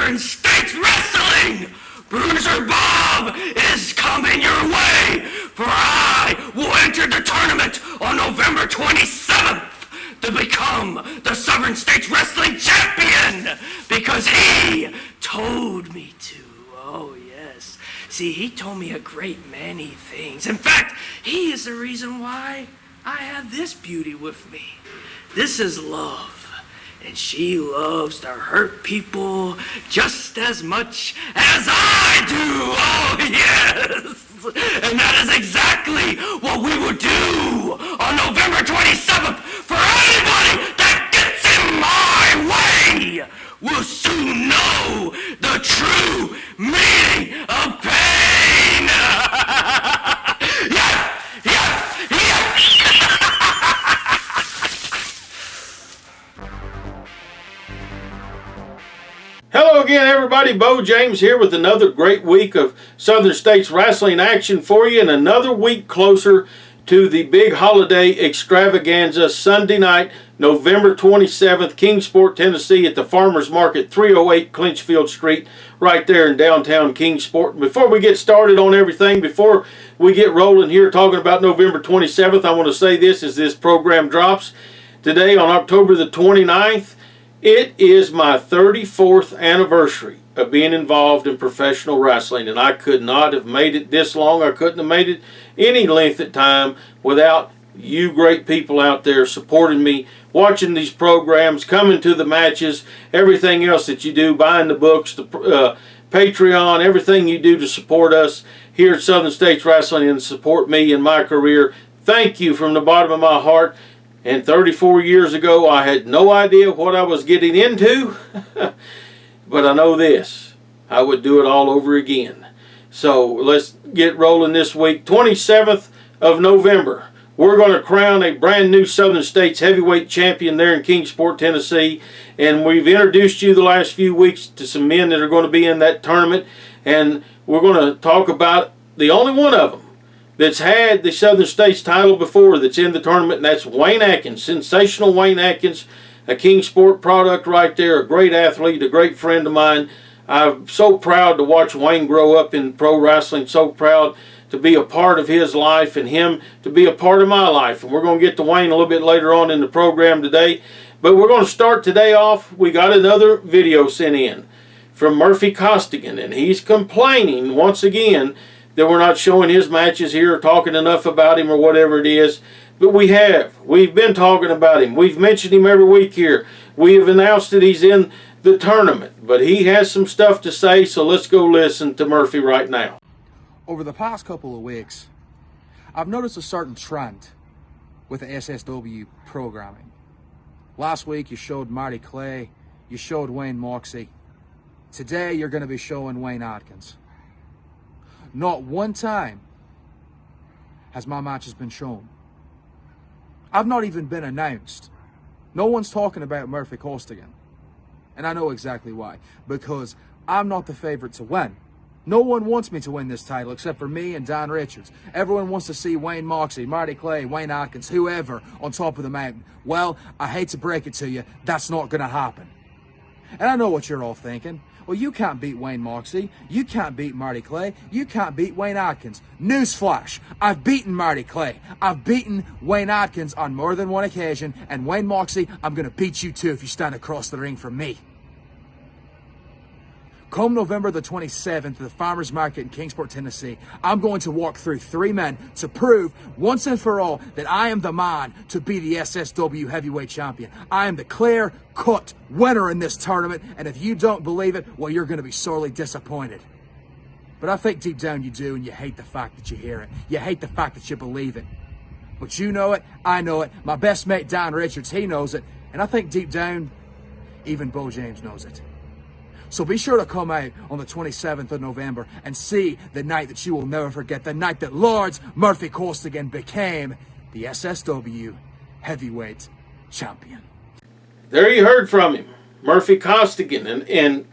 Southern States Wrestling! Bruiser Bob is coming your way, for I will enter the tournament on November 27th to become the Southern States Wrestling Champion, because he told me to. Oh, yes. See, he told me a great many things. In fact, he is the reason why I have this beauty with me. This is Love. And she loves to hurt people just as much as I do. Oh, yes. And that is exactly what we will do on November 27th. For anybody that gets in my way will soon know the true meaning of pain. Yeah, yeah, yeah. Hello again, everybody. Bo James here with another great week of Southern States Wrestling action for you, and another week closer to the big holiday extravaganza Sunday night, November 27th, Kingsport, Tennessee, at the Farmers Market, 308 Clinchfield Street, right there in downtown Kingsport. Before we get started on everything, before we get rolling here talking about November 27th, I want to say this as this program drops today on October the 29th. It is my 34th anniversary of being involved in professional wrestling, and I could not have made it this long. I couldn't have made it any length of time without you great people out there supporting me, watching these programs, coming to the matches, everything else that you do, buying the books, the Patreon, everything you do to support us here at Southern States Wrestling and support me in my career. Thank you from the bottom of my heart. And 34 years ago, I had no idea what I was getting into, but I know this, I would do it all over again. So let's get rolling this week. 27th of November, we're going to crown a brand new Southern States heavyweight champion there in Kingsport, Tennessee. And we've introduced you the last few weeks to some men that are going to be in that tournament. And we're going to talk about the only one of them that's had the Southern States title before that's in the tournament, and that's Wayne Atkins. Sensational Wayne Atkins, a Kingsport product right there, a great athlete, a great friend of mine. I'm so proud to watch Wayne grow up in pro wrestling, so proud to be a part of his life and him to be a part of my life. And we're going to get to Wayne a little bit later on in the program today. But we're going to start today off. We got another video sent in from Murphy Costigan, and he's complaining once again that we're not showing his matches here or talking enough about him or whatever it is. But we have. We've been talking about him. We've mentioned him every week here. We have announced that he's in the tournament. But he has some stuff to say, so let's go listen to Murphy right now. Over the past couple of weeks, I've noticed a certain trend with the SSW programming. Last week you showed Marty Clay, you showed Wayne Moxie. Today you're going to be showing Wayne Atkins. Not one time has my matches been shown. I've not even been announced. No one's talking about Murphy Costigan. And I know exactly why. Because I'm not the favorite to win. No one wants me to win this title except for me and Dan Richards. Everyone wants to see Wayne Moxie, Marty Clay, Wayne Atkins, whoever on top of the mountain. Well, I hate to break it to you, that's not going to happen. And I know what you're all thinking. Well, you can't beat Wayne Moxie. You can't beat Marty Clay. You can't beat Wayne Atkins. Newsflash, I've beaten Marty Clay. I've beaten Wayne Atkins on more than one occasion. And Wayne Moxie, I'm going to beat you too if you stand across the ring from me. Come November the 27th at the Farmers Market in Kingsport, Tennessee, I'm going to walk through three men to prove once and for all that I am the man to be the SSW heavyweight champion. I am the clear-cut winner in this tournament, and if you don't believe it, well, you're going to be sorely disappointed. But I think deep down you do, and you hate the fact that you hear it. You hate the fact that you believe it. But you know it, I know it, my best mate Dan Richards, he knows it, and I think deep down, even Bo James knows it. So be sure to come out on the 27th of November and see the night that you will never forget, the night that Lord Murphy Costigan became the SSW heavyweight champion. There you heard from him, Murphy Costigan. And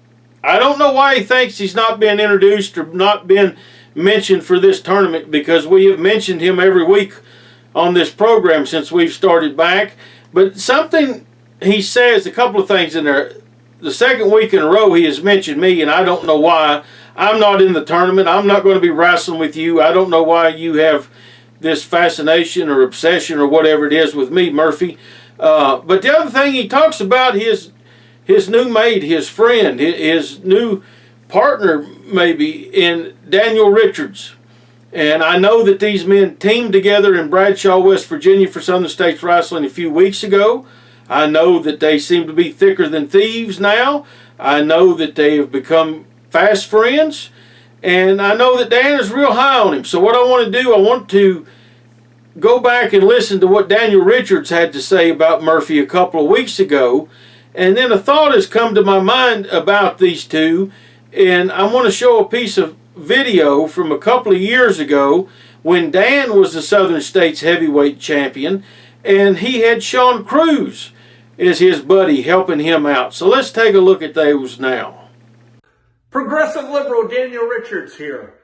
I don't know why he thinks he's not been introduced or not been mentioned for this tournament, because we have mentioned him every week on this program since we've started back. But something he says, a couple of things in there the second week in a row he has mentioned me, and I don't know why. I'm not in the tournament. I'm not going to be wrestling with you. I don't know why you have this fascination or obsession or whatever it is with me, Murphy. But the other thing, he talks about his new mate, his friend, his new partner maybe, in Daniel Richards. And I know that these men teamed together in Bradshaw, West Virginia for Southern States Wrestling a few weeks ago. I know that they seem to be thicker than thieves now. I know that they have become fast friends. And I know that Dan is real high on him. So what I want to do, I want to go back and listen to what Daniel Richards had to say about Murphy a couple of weeks ago. And then a thought has come to my mind about these two. And I want to show a piece of video from a couple of years ago when Dan was the Southern States Heavyweight Champion, and he had Sean Cruz as his buddy helping him out. So let's take a look at those now. Progressive Liberal Daniel Richards here.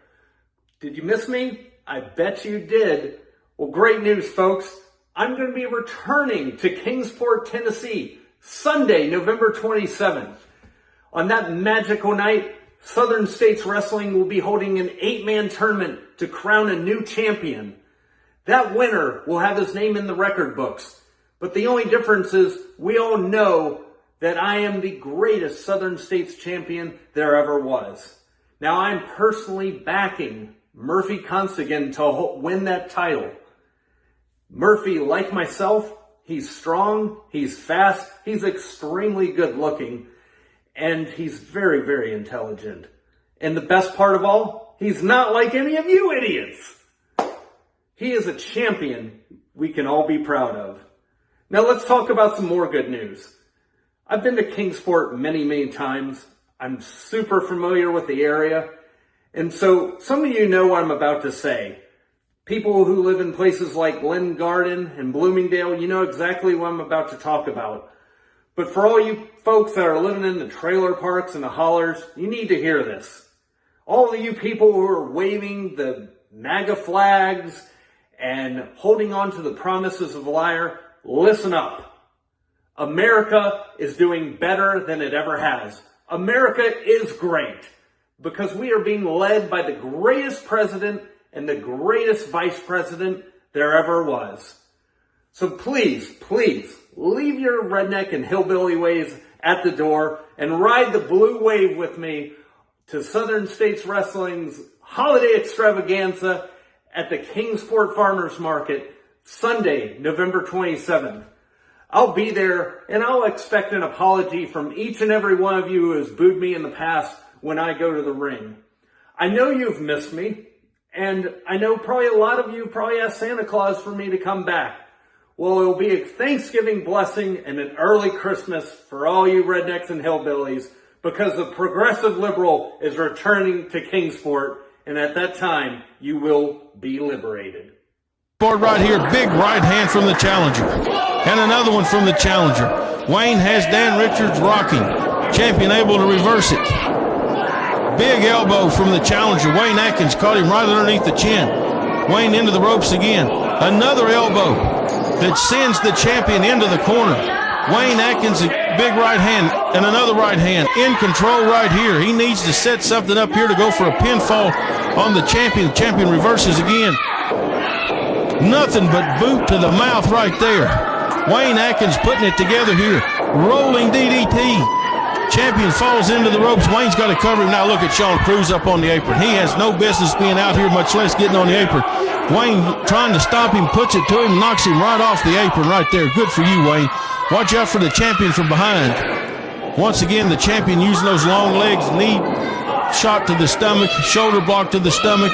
Did you miss me? I bet you did. Well, great news, folks. I'm going to be returning to Kingsport, Tennessee, Sunday, November 27th. On that magical night, Southern States Wrestling will be holding an 8-man tournament to crown a new champion. That winner will have his name in the record books. But the only difference is we all know that I am the greatest Southern States champion there ever was. Now I'm personally backing Murphy Costigan to win that title. Murphy, like myself, he's strong, he's fast, he's extremely good looking. And he's very, very intelligent. And the best part of all, he's not like any of you idiots. He is a champion we can all be proud of. Now let's talk about some more good news. I've been to Kingsport many, many times. I'm super familiar with the area. And so some of you know what I'm about to say. People who live in places like Glen Garden and Bloomingdale, you know exactly what I'm about to talk about. But for all you folks that are living in the trailer parks and the hollers, you need to hear this. All of you people who are waving the MAGA flags and holding on to the promises of a liar, listen up. America is doing better than it ever has. America is great because we are being led by the greatest president and the greatest vice president there ever was. So please, please, leave your redneck and hillbilly ways at the door and ride the blue wave with me to Southern States Wrestling's holiday extravaganza at the Kingsport Farmers Market, Sunday, November 27th. I'll be there, and I'll expect an apology from each and every one of you who has booed me in the past when I go to the ring. I know you've missed me, and I know probably a lot of you probably asked Santa Claus for me to come back. Well, it'll be a Thanksgiving blessing and an early Christmas for all you rednecks and hillbillies because the Progressive Liberal is returning to Kingsport, and at that time, you will be liberated. Board right here, big right hand from the challenger, and another one from the challenger. Wayne has Dan Richards rocking. Champion able to reverse it. Big elbow from the challenger. Wayne Atkins caught him right underneath the chin. Wayne into the ropes again. Another elbow that sends the champion into the corner. Wayne Atkins, a big right hand and another right hand. In control right here. He needs to set something up here to go for a pinfall on the champion. The champion reverses again. Nothing but boot to the mouth right there. Wayne Atkins putting it together here. Rolling DDT. Champion falls into the ropes. Wayne's got to cover him. Now look at Sean Cruz up on the apron. He has no business being out here, much less getting on the apron. Wayne trying to stop him, puts it to him, knocks him right off the apron right there. Good for you, Wayne. Watch out for the champion from behind. Once again, the champion using those long legs. Knee shot to the stomach, shoulder block to the stomach.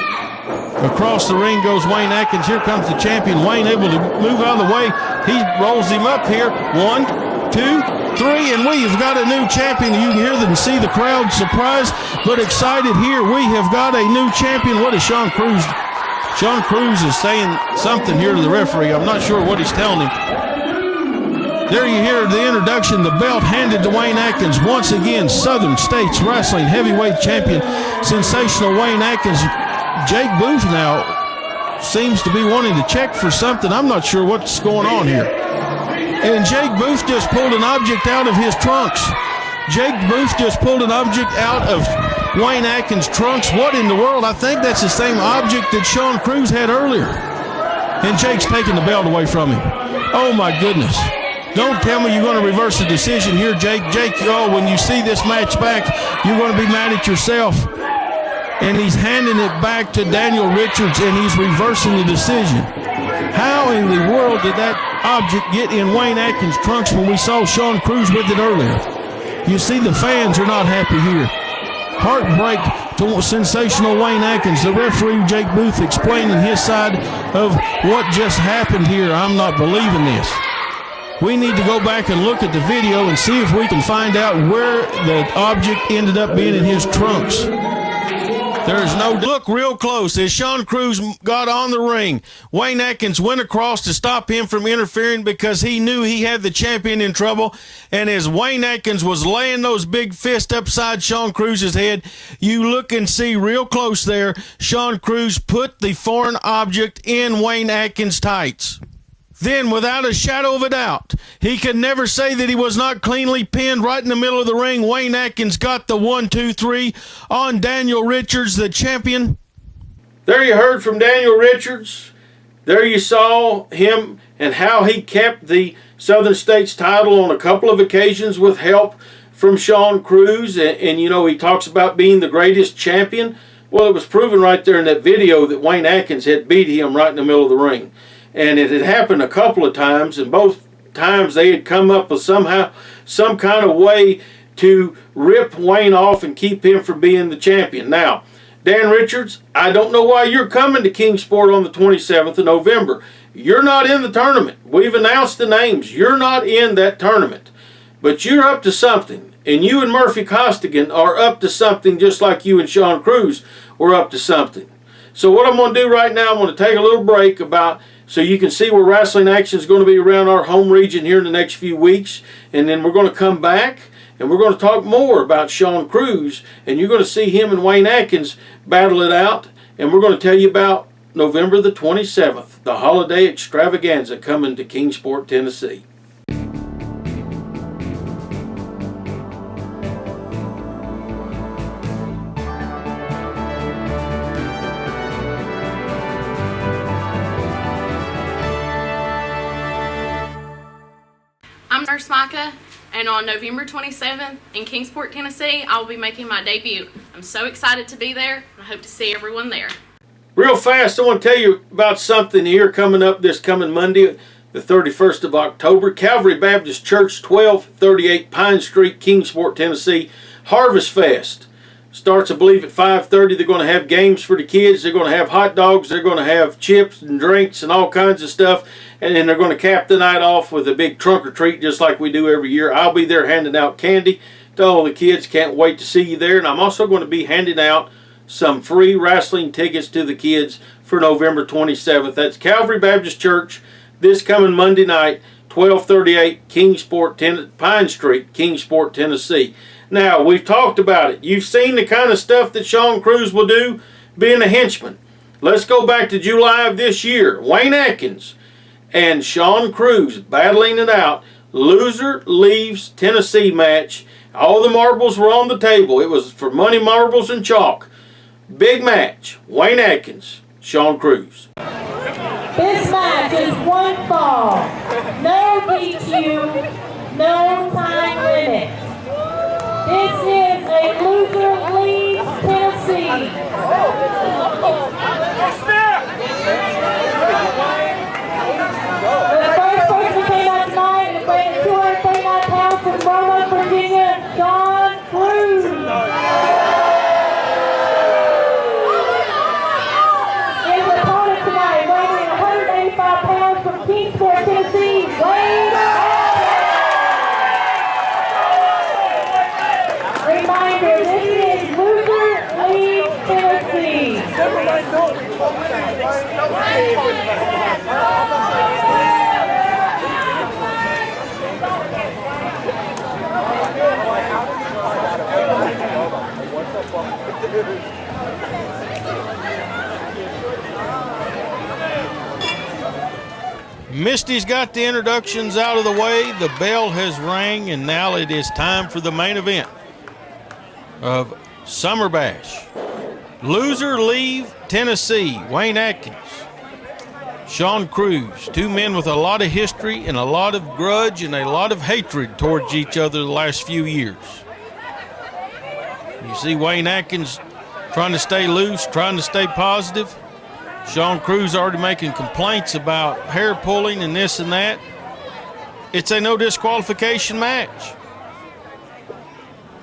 Across the ring goes Wayne Atkins. Here comes the champion. Wayne able to move out of the way. He rolls him up here. 1, 2, 3, and we have got a new champion. You can hear them, see the crowd surprised but excited here. We have got a new champion. What is Sean Cruz? Sean Cruz is saying something here to the referee. I'm not sure what he's telling him. There you hear the introduction. The belt handed to Wayne Atkins. Once again, Southern States Wrestling Heavyweight Champion. Sensational Wayne Atkins. Jake Booth now seems to be wanting to check for something. I'm not sure what's going on here. And Jake Booth just pulled an object out of his trunks. Jake Booth just pulled an object out of Wayne Atkins' trunks. What in the world? I think that's the same object that Sean Cruz had earlier. And Jake's taking the belt away from him. Oh, my goodness. Don't tell me you're going to reverse the decision here, Jake. Jake, oh, when you see this match back, you're going to be mad at yourself. And he's handing it back to Daniel Richards, and he's reversing the decision. How in the world did that object get in Wayne Atkins' trunks when we saw Sean Cruz with it earlier? You see, the fans are not happy here. Heartbreak to sensational Wayne Atkins. The referee, Jake Booth, explaining his side of what just happened here. I'm not believing this. We need to go back and look at the video and see if we can find out where the object ended up being in his trunks. There is no look real close as Sean Cruz got on the ring. Wayne Atkins went across to stop him from interfering because he knew he had the champion in trouble. And as Wayne Atkins was laying those big fists upside Sean Cruz's head, you look and see real close there, Sean Cruz put the foreign object in Wayne Atkins' tights. Then, without a shadow of a doubt, he could never say that he was not cleanly pinned right in the middle of the ring. Wayne Atkins got the 1, 2, 3 on Daniel Richards, the champion. There you heard from Daniel Richards. There you saw him and how he kept the Southern States title on a couple of occasions with help from Sean Cruz. And you know, he talks about being the greatest champion. Well, it was proven right there in that video that Wayne Atkins had beat him right in the middle of the ring. And it had happened a couple of times, and both times they had come up with some kind of way to rip Wayne off and keep him from being the champion. Now, Dan Richards, I don't know why you're coming to Kingsport on the 27th of November. You're not in the tournament. We've announced the names. You're not in that tournament. But you're up to something. And you and Murphy Costigan are up to something just like you and Sean Cruz were up to something. So what I'm going to do right now, I'm going to take a little break so you can see where wrestling action is going to be around our home region here in the next few weeks. And then we're going to come back and we're going to talk more about Sean Cruz. And you're going to see him and Wayne Atkins battle it out. And we're going to tell you about November the 27th, the holiday extravaganza coming to Kingsport, Tennessee. I'm Nurse Micah, and on November 27th in Kingsport, Tennessee, I will be making my debut. I'm so excited to be there, and I hope to see everyone there. Real fast, I want to tell you about something here coming up this coming Monday, the 31st of October. Calvary Baptist Church, 1238 Pine Street, Kingsport, Tennessee. Harvest Fest. Starts, I believe, at 5:30. They're going to have games for the kids. They're going to have hot dogs. They're going to have chips and drinks and all kinds of stuff. And then they're going to cap the night off with a big trunk or treat just like we do every year. I'll be there handing out candy to all the kids. Can't wait to see you there. And I'm also going to be handing out some free wrestling tickets to the kids for November 27th. That's Calvary Baptist Church this coming Monday night, 1238 Pine Street, Kingsport, Tennessee. Now, we've talked about it. You've seen the kind of stuff that Sean Cruz will do being a henchman. Let's go back to July of this year. Wayne Atkins and Sean Cruz battling it out. Loser leaves Tennessee match. All the marbles were on the table. It was for money, marbles, and chalk. Big match. Wayne Atkins, Sean Cruz. This match is one fall. No DQ, no time limit. This is a loser leaves Tennessee. The first person who came out tonight is weighing 239 pounds from Roanoke, Virginia, Sean Cruz. His opponent tonight, weighing 185 pounds from Kingsport, Tennessee, Wayne Atkins. Reminder, this is loser leaves Tennessee. Misty's got the introductions out of the way. The bell has rang, and now it is time for the main event of Summer Bash. Loser leave Tennessee, Wayne Atkins, Sean Cruz, two men with a lot of history and a lot of grudge and a lot of hatred towards each other the last few years. You see Wayne Atkins trying to stay loose, trying to stay positive. Sean Cruz already making complaints about hair pulling and this and that. It's a no disqualification match.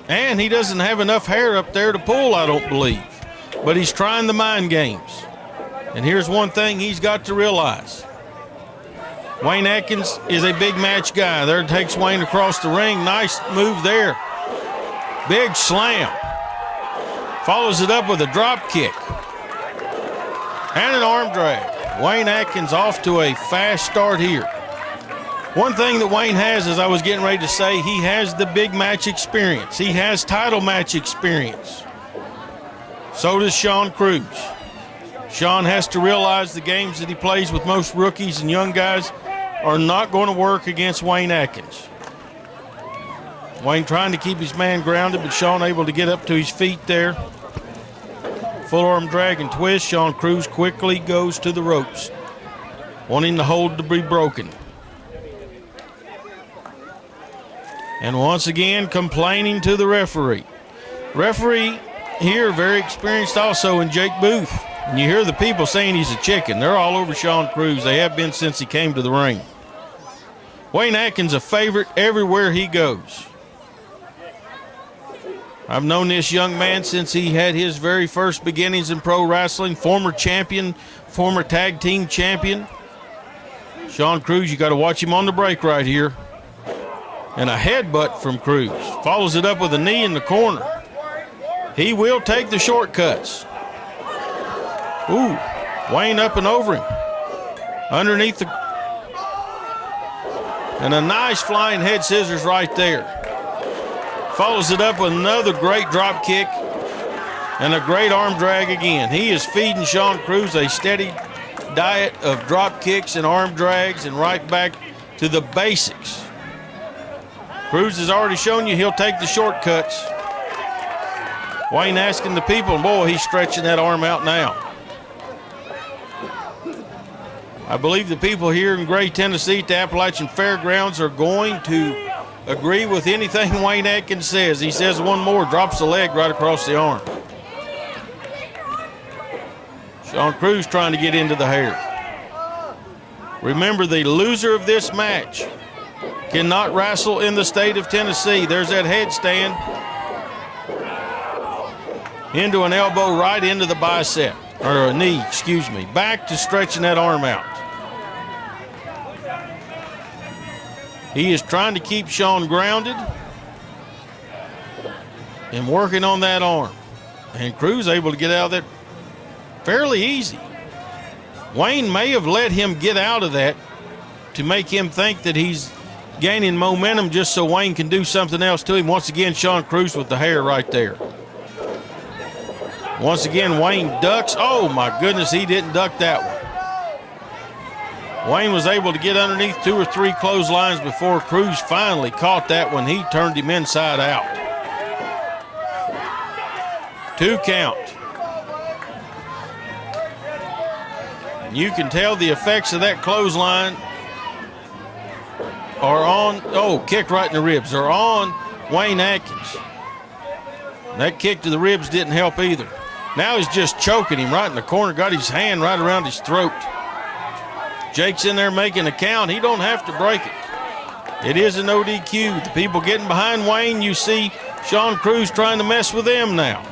And he doesn't have enough hair up there to pull, I don't believe. But he's trying the mind games. And here's one thing he's got to realize. Wayne Atkins is a big match guy. There takes Wayne across the ring. Nice move there. Big slam. Follows it up with a drop kick. And an arm drag. Wayne Atkins off to a fast start here. One thing that Wayne has, as I was getting ready to say, he has the big match experience. He has title match experience. So does Sean Cruz. Sean has to realize the games that he plays with most rookies and young guys are not going to work against Wayne Atkins. Wayne trying to keep his man grounded, but Sean able to get up to his feet there. Full arm drag and twist. Sean Cruz quickly goes to the ropes, wanting the hold to be broken. And once again, complaining to the referee. Referee here, very experienced also in Jake Booth. And you hear the people saying he's a chicken. They're all over Sean Cruz. They have been since he came to the ring. Wayne Atkins a favorite everywhere he goes. I've known this young man since he had his very first beginnings in pro wrestling. Former champion, former tag team champion. Sean Cruz, you got to watch him on the break right here. And a headbutt from Cruz. Follows it up with a knee in the corner. He will take the shortcuts. Ooh, Wayne up and over him. Underneath the... And a nice flying head scissors right there. Follows it up with another great drop kick and a great arm drag again. He is feeding Sean Cruz a steady diet of drop kicks and arm drags and right back to the basics. Cruz has already shown you he'll take the shortcuts. Wayne asking the people, and boy, he's stretching that arm out now. I believe the people here in Gray, Tennessee at the Appalachian Fairgrounds are going to agree with anything Wayne Atkins says. He says one more, drops the leg right across the arm. Sean Cruz trying to get into the hair. Remember, the loser of this match cannot wrestle in the state of Tennessee. There's that headstand. Into an elbow right into the bicep, or a knee, excuse me. Back to stretching that arm out. He is trying to keep Sean grounded and working on that arm. And Cruz able to get out of that fairly easy. Wayne may have let him get out of that to make him think that he's gaining momentum just so Wayne can do something else to him. Once again, Sean Cruz with the hair right there. Once again, Wayne ducks. Oh, my goodness, he didn't duck that one. Wayne was able to get underneath 2 or 3 clotheslines before Cruz finally caught that one. He turned him inside out. 2 count. And you can tell the effects of that clothesline are on, kick right in the ribs, are on Wayne Atkins. That kick to the ribs didn't help either. Now he's just choking him right in the corner, got his hand right around his throat. Jake's in there making a count. He don't have to break it. It is an ODQ. The people getting behind Wayne, you see Sean Cruz trying to mess with them now.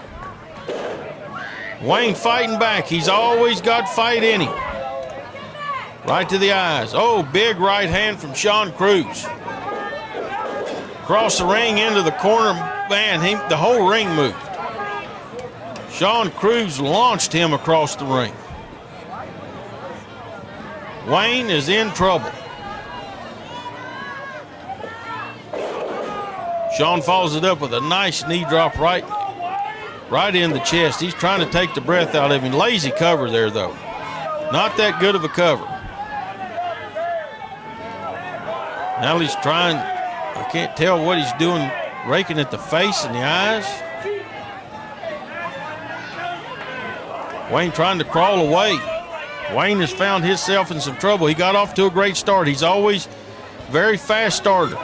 Wayne fighting back. He's always got fight in him. Right to the eyes. Oh, big right hand from Sean Cruz. Across the ring into the corner. Man, the whole ring moved. Sean Cruz launched him across the ring. Wayne is in trouble. Sean follows it up with a nice knee drop right in the chest. He's trying to take the breath out of him. Lazy cover there, though. Not that good of a cover. Now he's trying, I can't tell what he's doing, raking at the face and the eyes. Wayne trying to crawl away. Wayne has found himself in some trouble. He got off to a great start. He's always very fast starter.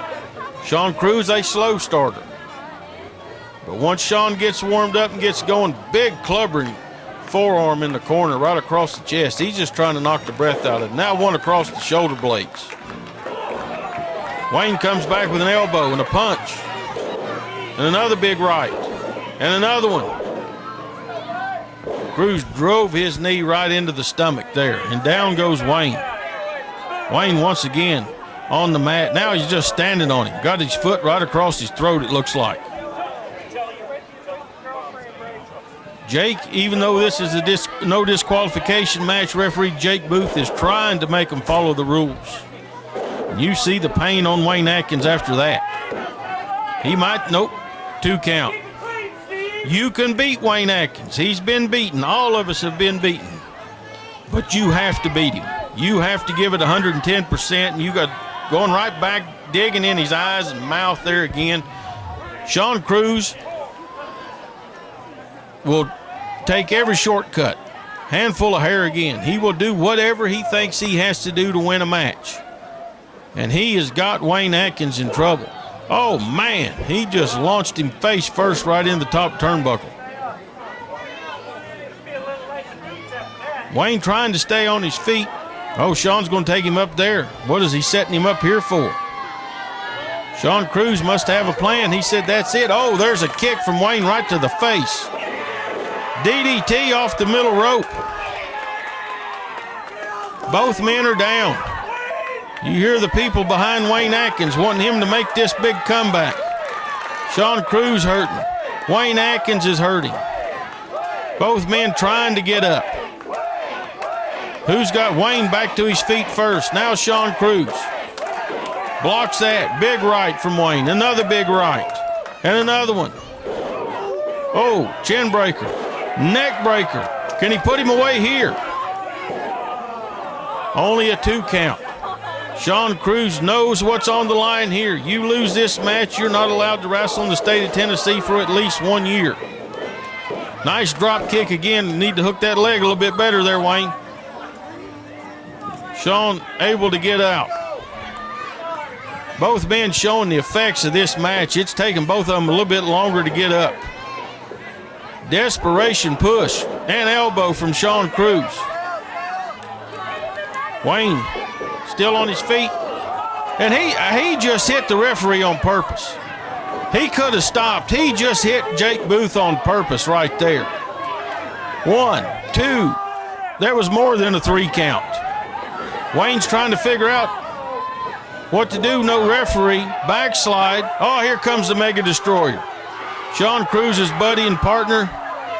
Sean Cruz, a slow starter. But once Sean gets warmed up and gets going, big clubbering forearm in the corner right across the chest. He's just trying to knock the breath out of it. Now one across the shoulder blades. Wayne comes back with an elbow and a punch. And another big right. And another one. Cruz drove his knee right into the stomach there, and down goes Wayne. Wayne once again on the mat. Now he's just standing on him. Got his foot right across his throat, it looks like. Jake, even though this is a no disqualification match, referee Jake Booth is trying to make him follow the rules. You see the pain on Wayne Atkins after that. He might, nope, 2 count. You can beat Wayne Atkins. He's been beaten. All of us have been beaten. But you have to beat him. You have to give it 110%, and you got going right back, digging in his eyes and mouth there again. Sean Cruz will take every shortcut. Handful of hair again. He will do whatever he thinks he has to do to win a match. And he has got Wayne Atkins in trouble. Oh, man, he just launched him face first right in the top turnbuckle. Wayne trying to stay on his feet. Oh, Sean's going to take him up there. What is he setting him up here for? Sean Cruz must have a plan. He said that's it. Oh, there's a kick from Wayne right to the face. DDT off the middle rope. Both men are down. You hear the people behind Wayne Atkins wanting him to make this big comeback. Sean Cruz hurting. Wayne Atkins is hurting. Both men trying to get up. Who's got Wayne back to his feet first? Now Sean Cruz. Blocks that. Big right from Wayne. Another big right. And another one. Oh, chin breaker. Neck breaker. Can he put him away here? Only a 2 count. Sean Cruz knows what's on the line here. You lose this match, you're not allowed to wrestle in the state of Tennessee for at least 1 year. Nice drop kick again. Need to hook that leg a little bit better there, Wayne. Sean able to get out. Both men showing the effects of this match. It's taken both of them a little bit longer to get up. Desperation push and elbow from Sean Cruz. Wayne still on his feet. And he just hit the referee on purpose. He could have stopped. He just hit Jake Booth on purpose right there. 1, 2. There was more than a 3 count. Wayne's trying to figure out what to do. No referee. Backslide. Oh, here comes the Mega Destroyer. Sean Cruz's buddy and partner.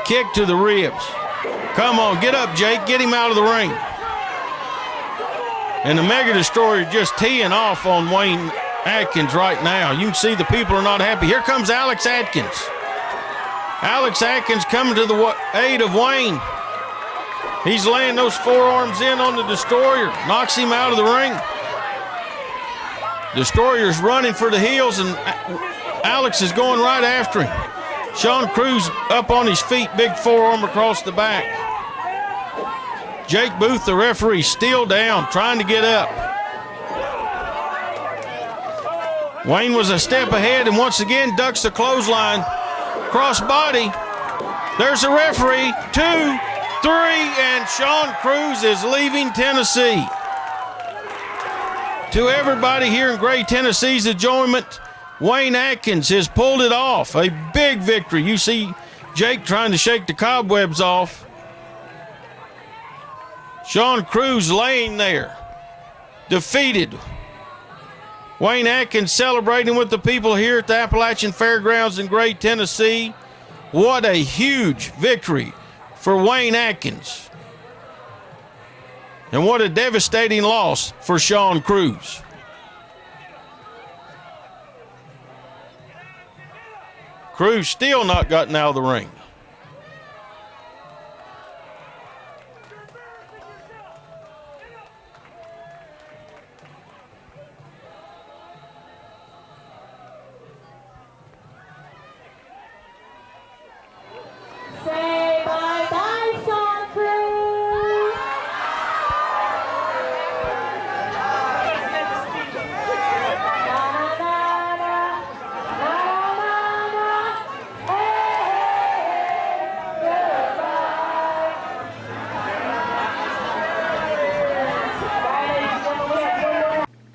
Kick to the ribs. Come on, get up, Jake. Get him out of the ring. And the Mega Destroyer just teeing off on Wayne Atkins right now. You can see the people are not happy. Here comes Alex Atkins. Alex Atkins coming to the aid of Wayne. He's laying those forearms in on the Destroyer. Knocks him out of the ring. Destroyer's running for the heels, and Alex is going right after him. Sean Cruz up on his feet, big forearm across the back. Jake Booth, the referee, still down, trying to get up. Wayne was a step ahead and once again ducks the clothesline. Cross body. There's the referee. 2, 3, and Sean Cruz is leaving Tennessee. To everybody here in Gray, Tennessee's enjoyment, Wayne Atkins has pulled it off. A big victory. You see Jake trying to shake the cobwebs off. Sean Cruz laying there, defeated. Wayne Atkins celebrating with the people here at the Appalachian Fairgrounds in Gray, Tennessee. What a huge victory for Wayne Atkins. And what a devastating loss for Sean Cruz. Cruz still not gotten out of the ring.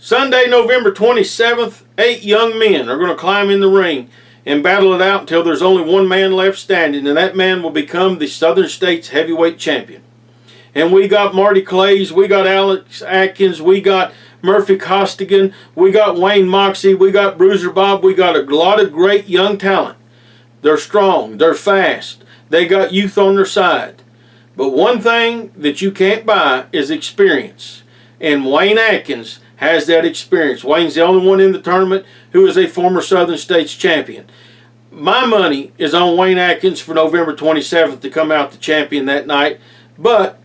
Sunday, November 27th, 8 young men are going to climb in the ring and battle it out until there's only one man left standing, and that man will become the Southern States heavyweight champion. And we got Marty Clays, we got Alex Atkins, we got Murphy Costigan, we got Wayne Moxie, we got Bruiser Bob, we got a lot of great young talent. They're strong, they're fast, they got youth on their side. But one thing that you can't buy is experience. And Wayne Atkins has that experience. Wayne's the only one in the tournament who is a former Southern States champion. My money is on Wayne Atkins for November 27th to come out the champion that night. But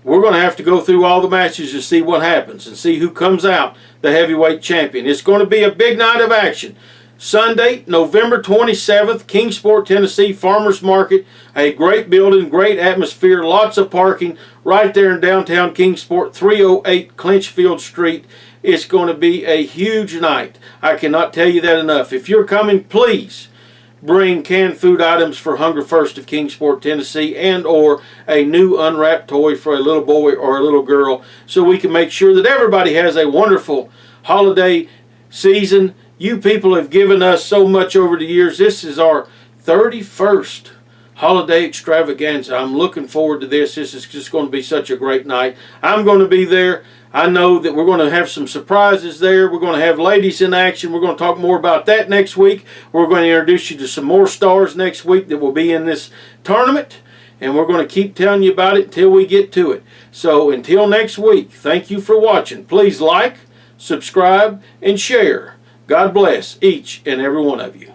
we're going to have to go through all the matches to see what happens and see who comes out the heavyweight champion. It's going to be a big night of action. Sunday, November 27th, Kingsport, Tennessee, Farmers Market. A great building, great atmosphere, lots of parking right there in downtown Kingsport, 308 Clinchfield Street. It's going to be a huge night. I cannot tell you that enough. If you're coming, please bring canned food items for Hunger First of Kingsport, Tennessee, and or a new unwrapped toy for a little boy or a little girl, so we can make sure that everybody has a wonderful holiday season. You people have given us so much over the years. This is our 31st holiday extravaganza. I'm looking forward to this. This is just going to be such a great night. I'm going to be there. I know that we're going to have some surprises there. We're going to have ladies in action. We're going to talk more about that next week. We're going to introduce you to some more stars next week that will be in this tournament. And we're going to keep telling you about it until we get to it. So until next week, thank you for watching. Please like, subscribe, and share. God bless each and every one of you.